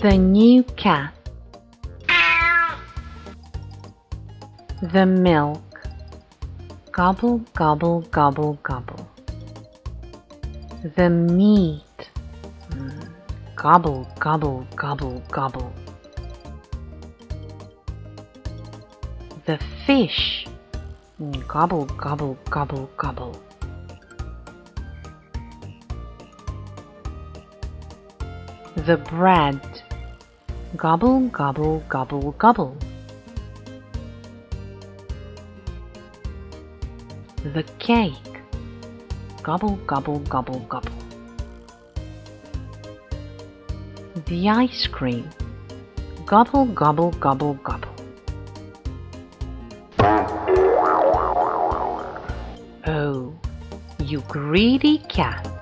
The new cat. The milk. Gobble, gobble, gobble, gobble. The meat. Gobble, gobble, gobble, gobble. The fish. Gobble, gobble, gobble, gobble. The bread. Gobble, gobble, gobble, gobble. The cake. Gobble, gobble, gobble, gobble. The ice cream. Gobble, gobble, gobble, gobble. Oh, you greedy cat.